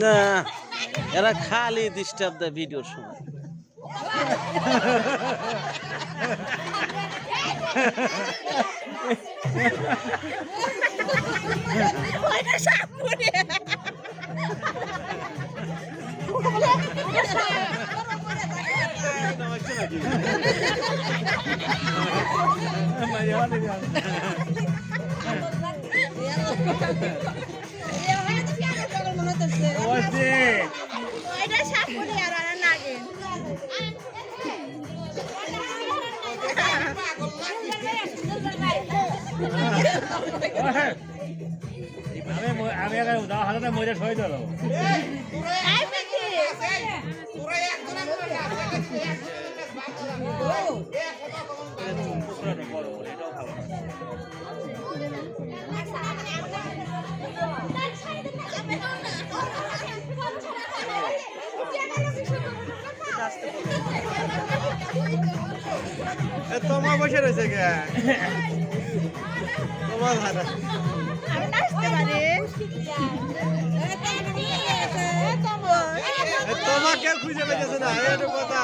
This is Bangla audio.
না এরা খালি ডিস্টার্ব দেয় ভিডিওর সময়। আমি হাতে মজা সই দিল তোমার বসে রয়েছে কে তোমার তোমাকে খুঁজে পেয়েছে না এটা কথা।